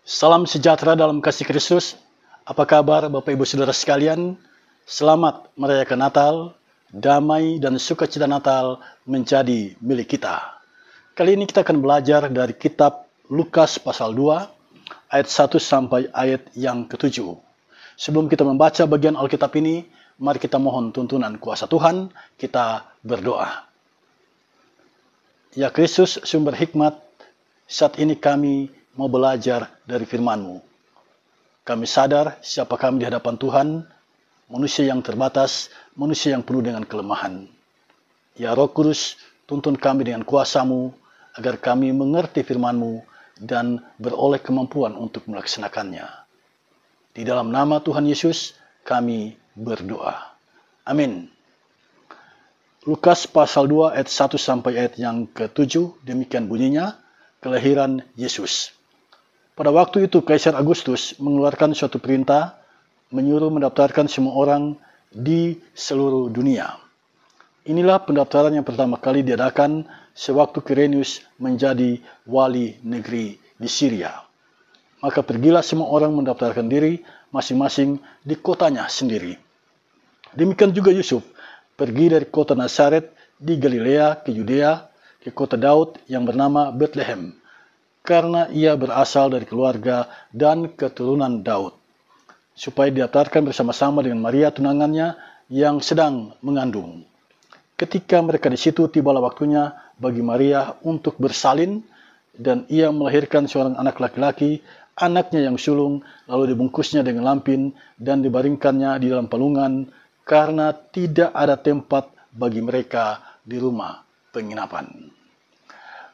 Salam sejahtera dalam kasih Kristus. Apa kabar Bapak Ibu Saudara sekalian? Selamat merayakan Natal. Damai dan sukacita Natal menjadi milik kita. Kali ini kita akan belajar dari kitab Lukas pasal 2 ayat 1 sampai ayat yang ke-7. Sebelum kita membaca bagian Alkitab ini, mari kita mohon tuntunan kuasa Tuhan. Kita berdoa. Ya Kristus, sumber hikmat, saat ini kami mau belajar dari firman-Mu. Kami sadar siapa kami di hadapan Tuhan, manusia yang terbatas, manusia yang penuh dengan kelemahan. Ya Roh Kudus, tuntun kami dengan kuasa-Mu, agar kami mengerti firman-Mu dan beroleh kemampuan untuk melaksanakannya. Di dalam nama Tuhan Yesus, kami berdoa. Amin. Lukas pasal 2 ayat 1 sampai ayat yang ke-7, demikian bunyinya, kelahiran Yesus. Pada waktu itu Kaisar Agustus mengeluarkan suatu perintah menyuruh mendaftarkan semua orang di seluruh dunia. Inilah pendaftaran yang pertama kali diadakan sewaktu Quirinius menjadi wali negeri di Syria. Maka pergilah semua orang mendaftarkan diri masing-masing di kotanya sendiri. Demikian juga Yusuf pergi dari kota Nazaret di Galilea ke Yudea ke kota Daud yang bernama Bethlehem, karena ia berasal dari keluarga dan keturunan Daud, supaya didaftarkan bersama-sama dengan Maria tunangannya yang sedang mengandung. Ketika mereka di situ, tibalah waktunya bagi Maria untuk bersalin, dan ia melahirkan seorang anak laki-laki, anaknya yang sulung, lalu dibungkusnya dengan lampin dan dibaringkannya di dalam palungan, karena tidak ada tempat bagi mereka di rumah penginapan.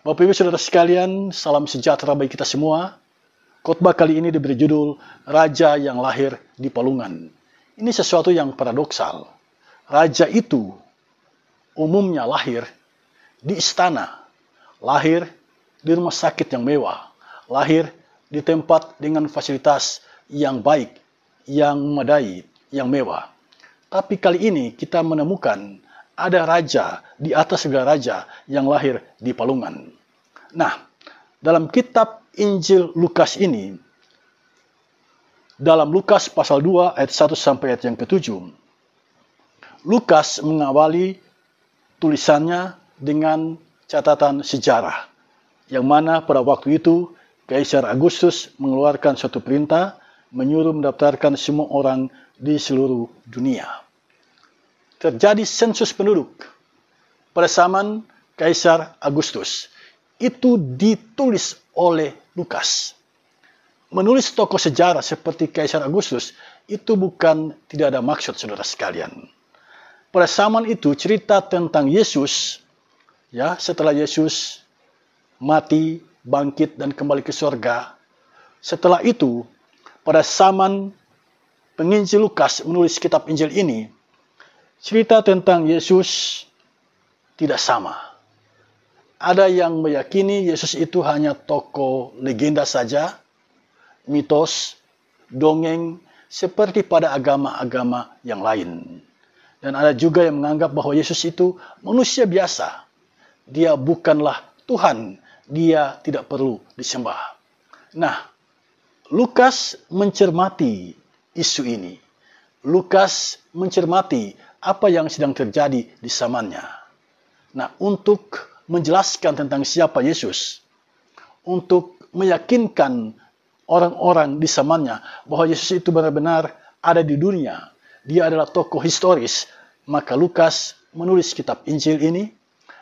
Bapak Ibu Saudara sekalian, salam sejahtera bagi kita semua. Khotbah kali ini diberi judul Raja yang lahir di palungan. Ini sesuatu yang paradoksal. Raja itu umumnya lahir di istana, lahir di rumah sakit yang mewah, lahir di tempat dengan fasilitas yang baik, yang memadai, yang mewah. Tapi kali ini kita menemukan ada raja di atas segala raja yang lahir di palungan. Nah, dalam kitab Injil Lukas ini, dalam Lukas pasal 2 ayat 1 sampai ayat yang ke-7, Lukas mengawali tulisannya dengan catatan sejarah, yang mana pada waktu itu Kaisar Agustus mengeluarkan suatu perintah menyuruh mendaftarkan semua orang di seluruh dunia. Terjadi sensus penduduk pada zaman Kaisar Agustus. Itu ditulis oleh Lukas. Menulis tokoh sejarah seperti Kaisar Agustus itu bukan tidak ada maksud, saudara sekalian. Pada zaman itu cerita tentang Yesus, ya, setelah Yesus mati, bangkit dan kembali ke surga. Setelah itu, pada zaman penginjil Lukas menulis kitab Injil ini, cerita tentang Yesus tidak sama. Ada yang meyakini Yesus itu hanya tokoh legenda saja, mitos, dongeng, seperti pada agama-agama yang lain. Dan ada juga yang menganggap bahwa Yesus itu manusia biasa. Dia bukanlah Tuhan, dia tidak perlu disembah. Nah, Lukas mencermati isu ini. Lukas mencermati apa yang sedang terjadi di zamannya. Nah, untuk menjelaskan tentang siapa Yesus, untuk meyakinkan orang-orang di zamannya bahwa Yesus itu benar-benar ada di dunia, dia adalah tokoh historis, maka Lukas menulis kitab Injil ini,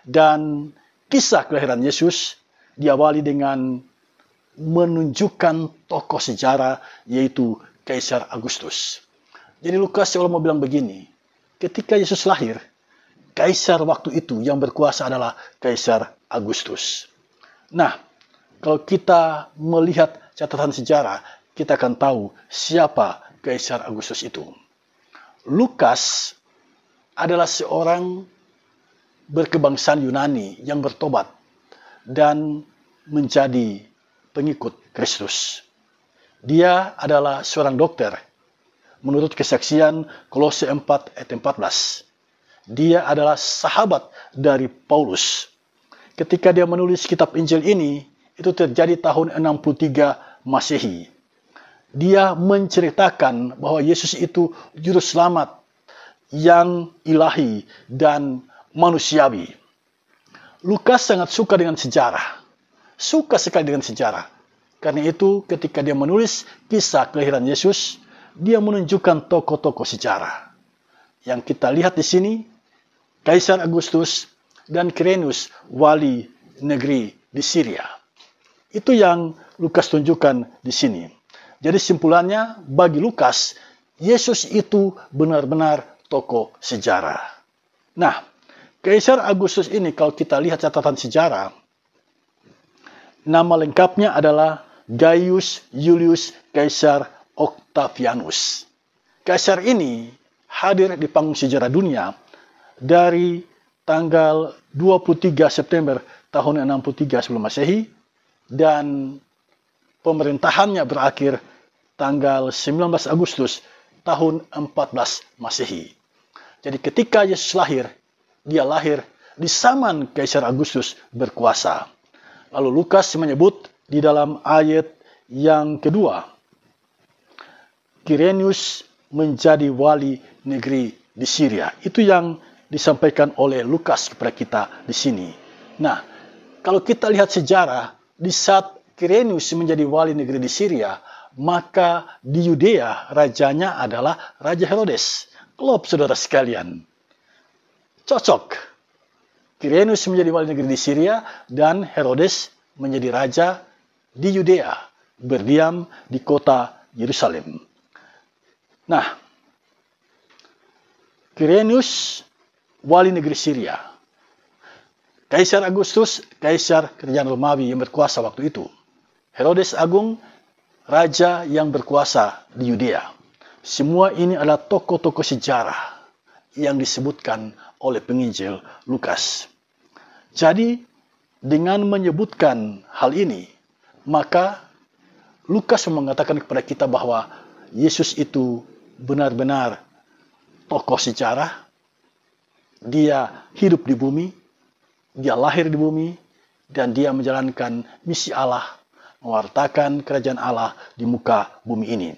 dan kisah kelahiran Yesus diawali dengan menunjukkan tokoh sejarah, yaitu Kaisar Agustus. Jadi Lukas seolah mau bilang begini, ketika Yesus lahir, Kaisar waktu itu yang berkuasa adalah Kaisar Agustus. Nah, kalau kita melihat catatan sejarah, kita akan tahu siapa Kaisar Agustus itu. Lukas adalah seorang berkebangsaan Yunani yang bertobat dan menjadi pengikut Kristus. Dia adalah seorang dokter. Menurut kesaksian Kolose 4 ayat 14. Dia adalah sahabat dari Paulus. Ketika dia menulis kitab Injil ini, itu terjadi tahun 63 Masehi. Dia menceritakan bahwa Yesus itu juru selamat yang ilahi dan manusiawi. Lukas sangat suka dengan sejarah. Suka sekali dengan sejarah. Karena itu ketika dia menulis kisah kelahiran Yesus, dia menunjukkan tokoh-tokoh sejarah. Yang kita lihat di sini, Kaisar Agustus dan Quirinius, wali negeri di Syria. Itu yang Lukas tunjukkan di sini. Jadi simpulannya, bagi Lukas, Yesus itu benar-benar tokoh sejarah. Nah, Kaisar Agustus ini kalau kita lihat catatan sejarah, nama lengkapnya adalah Gaius Julius Caesar Octavianus. Kaisar ini hadir di panggung sejarah dunia dari tanggal 23 September tahun 63 sebelum Masehi dan pemerintahannya berakhir tanggal 19 Agustus tahun 14 Masehi. Jadi ketika Yesus lahir, dia lahir di zaman Kaisar Agustus berkuasa. Lalu Lukas menyebut di dalam ayat yang kedua, Quirinius menjadi wali negeri di Syria. Itu yang disampaikan oleh Lukas kepada kita di sini. Nah, kalau kita lihat sejarah, di saat Quirinius menjadi wali negeri di Syria, maka di Yudea rajanya adalah Raja Herodes. Klop, saudara sekalian. Cocok. Quirinius menjadi wali negeri di Syria dan Herodes menjadi raja di Yudea, berdiam di kota Yerusalem. Nah, Quirinius wali negeri Syria. Kaisar Agustus, kaisar kerajaan Romawi yang berkuasa waktu itu. Herodes Agung, raja yang berkuasa di Yudea. Semua ini adalah tokoh-tokoh sejarah yang disebutkan oleh penginjil Lukas. Jadi, dengan menyebutkan hal ini, maka Lukas mengatakan kepada kita bahwa Yesus itu benar-benar tokoh sejarah. Dia hidup di bumi, dia lahir di bumi, dan dia menjalankan misi Allah, mewartakan kerajaan Allah di muka bumi ini.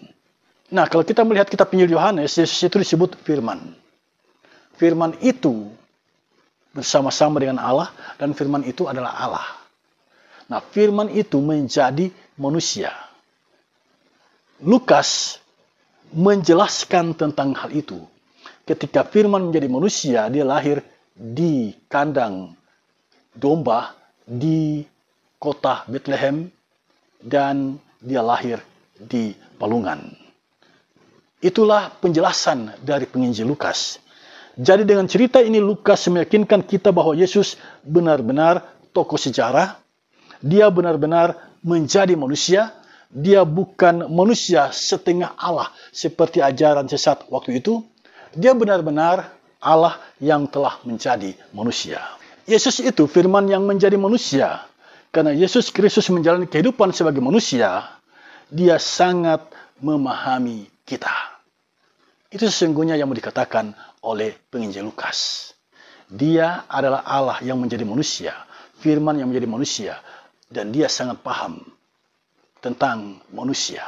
Nah, kalau kita melihat kitab Injil Yohanes, Yesus itu disebut firman. Firman itu bersama-sama dengan Allah, dan firman itu adalah Allah. Nah, firman itu menjadi manusia. Lukas menjelaskan tentang hal itu. Ketika firman menjadi manusia, dia lahir di kandang domba di kota Bethlehem, dan dia lahir di palungan. Itulah penjelasan dari penginjil Lukas. Jadi dengan cerita ini Lukas meyakinkan kita bahwa Yesus benar-benar tokoh sejarah. Dia benar-benar menjadi manusia. Dia bukan manusia setengah Allah seperti ajaran sesat waktu itu. Dia benar-benar Allah yang telah menjadi manusia. Yesus itu firman yang menjadi manusia. Karena Yesus Kristus menjalani kehidupan sebagai manusia, dia sangat memahami kita. Itu sesungguhnya yang mau dikatakan oleh penginjil Lukas. Dia adalah Allah yang menjadi manusia, firman yang menjadi manusia, dan dia sangat paham tentang manusia.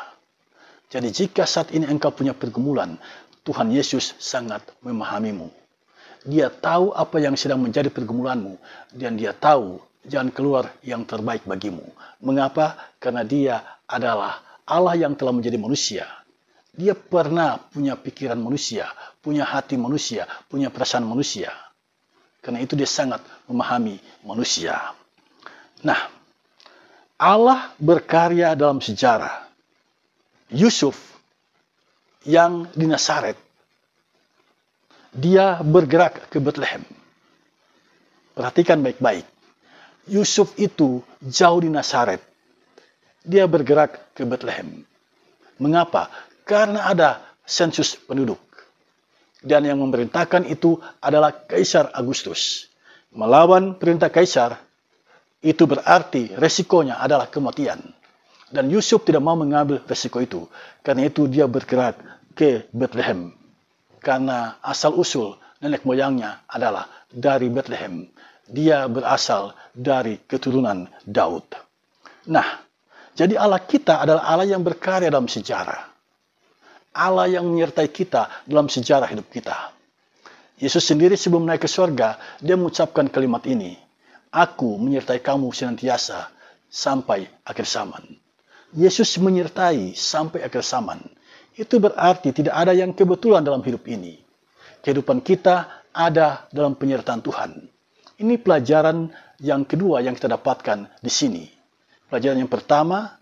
Jadi jika saat ini engkau punya pergumulan, Tuhan Yesus sangat memahamimu. Dia tahu apa yang sedang menjadi pergumulanmu, dan dia tahu jalan keluar yang terbaik bagimu. Mengapa? Karena dia adalah Allah yang telah menjadi manusia. Dia pernah punya pikiran manusia, punya hati manusia, punya perasaan manusia. Karena itu dia sangat memahami manusia. Nah, Allah berkarya dalam sejarah. Yusuf yang di Nazaret, dia bergerak ke Bethlehem. Perhatikan baik-baik. Yusuf itu jauh di Nazaret. Dia bergerak ke Bethlehem. Mengapa? Karena ada sensus penduduk. Dan yang memerintahkan itu adalah Kaisar Agustus. Melawan perintah Kaisar, itu berarti resikonya adalah kematian. Dan Yusuf tidak mau mengambil resiko itu. Karena itu dia bergerak ke Bethlehem. Karena asal-usul nenek moyangnya adalah dari Bethlehem. Dia berasal dari keturunan Daud. Nah, Jadi Allah kita adalah Allah yang berkarya dalam sejarah. Allah yang menyertai kita dalam sejarah hidup kita. Yesus sendiri sebelum naik ke surga, dia mengucapkan kalimat ini, "Aku menyertai kamu senantiasa sampai akhir zaman." Yesus menyertai sampai akhir zaman. Itu berarti tidak ada yang kebetulan dalam hidup ini. Kehidupan kita ada dalam penyertaan Tuhan. Ini pelajaran yang kedua yang kita dapatkan di sini. Pelajaran yang pertama,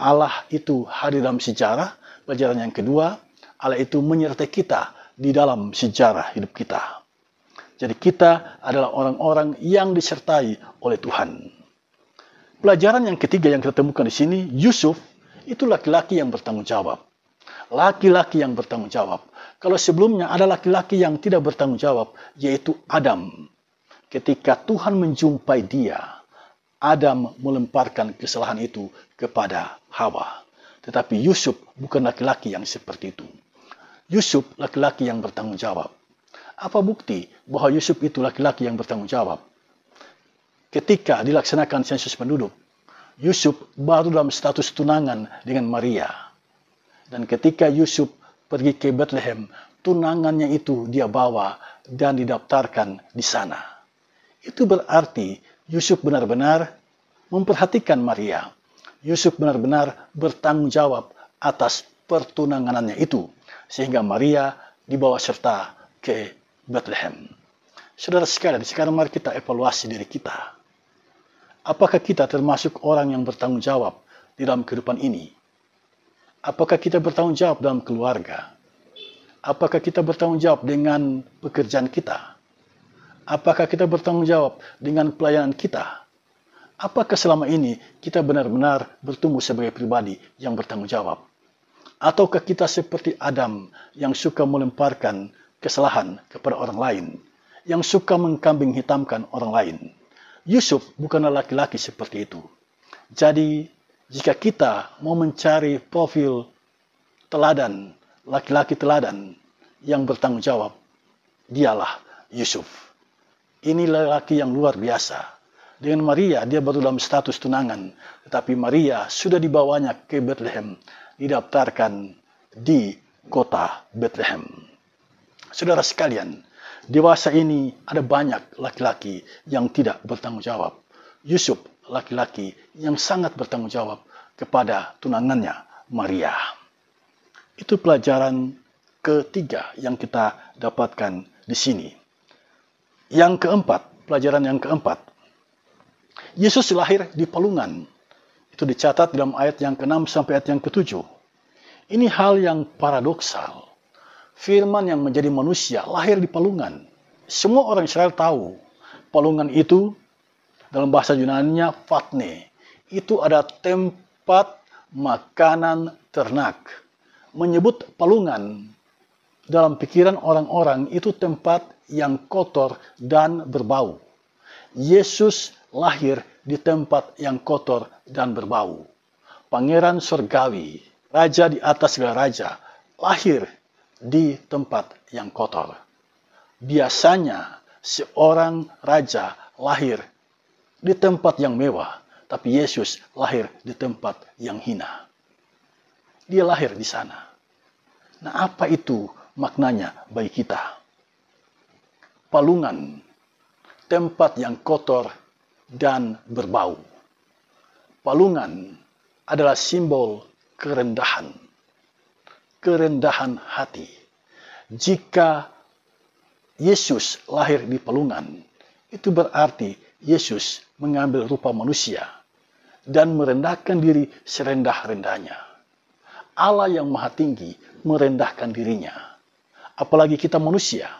Allah itu hadir dalam sejarah. Pelajaran yang kedua, Allah itu menyertai kita di dalam sejarah hidup kita. Jadi kita adalah orang-orang yang disertai oleh Tuhan. Pelajaran yang ketiga yang kita temukan di sini, Yusuf itu laki-laki yang bertanggung jawab. Laki-laki yang bertanggung jawab. Kalau sebelumnya ada laki-laki yang tidak bertanggung jawab, yaitu Adam. Ketika Tuhan menjumpai dia, Adam melemparkan kesalahan itu kepada Hawa. Tetapi Yusuf bukan laki-laki yang seperti itu. Yusuf laki-laki yang bertanggung jawab. Apa bukti bahwa Yusuf itu laki-laki yang bertanggung jawab? Ketika dilaksanakan sensus penduduk, Yusuf baru dalam status tunangan dengan Maria. Dan ketika Yusuf pergi ke Bethlehem, tunangannya itu dia bawa dan didaftarkan di sana. Itu berarti Yusuf benar-benar memperhatikan Maria. Yusuf benar-benar bertanggung jawab atas pertunanganannya itu, sehingga Maria dibawa serta ke Bethlehem. Saudara sekalian, sekarang mari kita evaluasi diri kita. Apakah kita termasuk orang yang bertanggung jawab di dalam kehidupan ini? Apakah kita bertanggung jawab dalam keluarga? Apakah kita bertanggung jawab dengan pekerjaan kita? Apakah kita bertanggung jawab dengan pelayanan kita? Apakah selama ini kita benar-benar bertumbuh sebagai pribadi yang bertanggung jawab? Ataukah kita seperti Adam yang suka melemparkan kesalahan kepada orang lain, yang suka mengkambing hitamkan orang lain? Yusuf bukanlah laki-laki seperti itu. Jadi, jika kita mau mencari profil teladan, laki-laki teladan yang bertanggung jawab, dialah Yusuf. Ini laki yang luar biasa. Dengan Maria, dia baru dalam status tunangan. Tetapi Maria sudah dibawanya ke Bethlehem, didaftarkan di kota Bethlehem. Saudara sekalian, dewasa ini ada banyak laki-laki yang tidak bertanggung jawab. Yusuf laki-laki yang sangat bertanggung jawab kepada tunangannya Maria. Itu pelajaran ketiga yang kita dapatkan di sini. Yang keempat, pelajaran yang keempat. Yesus lahir di palungan. Itu dicatat dalam ayat yang ke-6 sampai ayat yang ke-7. Ini hal yang paradoksal. Firman yang menjadi manusia lahir di palungan. Semua orang Israel tahu palungan itu dalam bahasa Yunani-nya fatne. Itu ada tempat makanan ternak. Menyebut palungan dalam pikiran orang-orang itu tempat yang kotor dan berbau. Yesus lahir di tempat yang kotor dan berbau. Pangeran surgawi, raja di atas segala raja, lahir di tempat yang kotor. Biasanya seorang raja lahir di tempat yang mewah, tapi Yesus lahir di tempat yang hina. Dia lahir di sana. Nah, apa itu maknanya bagi kita? Palungan, tempat yang kotor dan berbau. Palungan adalah simbol kerendahan. Kerendahan hati. Jika Yesus lahir di palungan, itu berarti Yesus mengambil rupa manusia dan merendahkan diri serendah-rendahnya. Allah yang maha tinggi merendahkan dirinya. Apalagi kita manusia.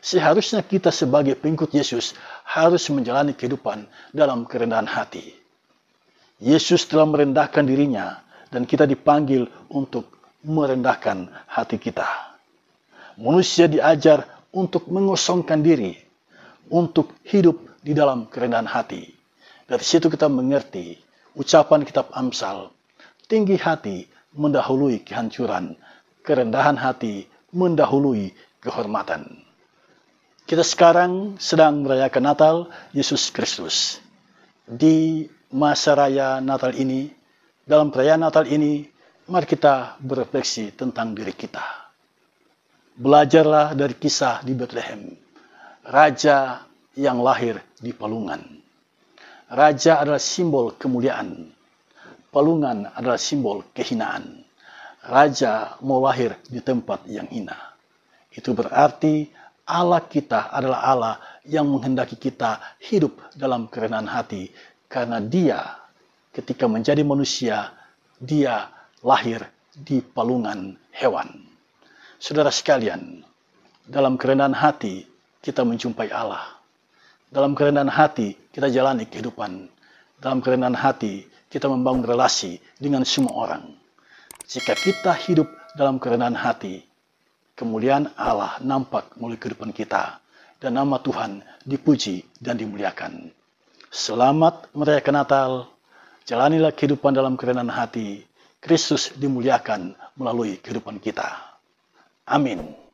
Seharusnya kita sebagai pengikut Yesus harus menjalani kehidupan dalam kerendahan hati. Yesus telah merendahkan dirinya dan kita dipanggil untuk merendahkan hati kita. Manusia diajar untuk mengosongkan diri, untuk hidup di dalam kerendahan hati. Dari situ kita mengerti ucapan kitab Amsal, tinggi hati mendahului kehancuran, kerendahan hati mendahului kehormatan. Kita sekarang sedang merayakan Natal Yesus Kristus. Di masa raya Natal ini, dalam perayaan Natal ini, mari kita berefleksi tentang diri kita. Belajarlah dari kisah di Bethlehem, raja yang lahir di palungan. Raja adalah simbol kemuliaan, palungan adalah simbol kehinaan. Raja mau lahir di tempat yang hina. Itu berarti Allah kita adalah Allah yang menghendaki kita hidup dalam kerendahan hati, karena Dia ketika menjadi manusia, Dia lahir di palungan hewan. Saudara sekalian, dalam kerendahan hati kita menjumpai Allah. Dalam kerendahan hati kita jalani kehidupan. Dalam kerendahan hati kita membangun relasi dengan semua orang. Jika kita hidup dalam kerendahan hati, kemuliaan Allah nampak melalui kehidupan kita, dan nama Tuhan dipuji dan dimuliakan. Selamat merayakan Natal. Jalanilah kehidupan dalam kerendahan hati. Kristus dimuliakan melalui kehidupan kita. Amin.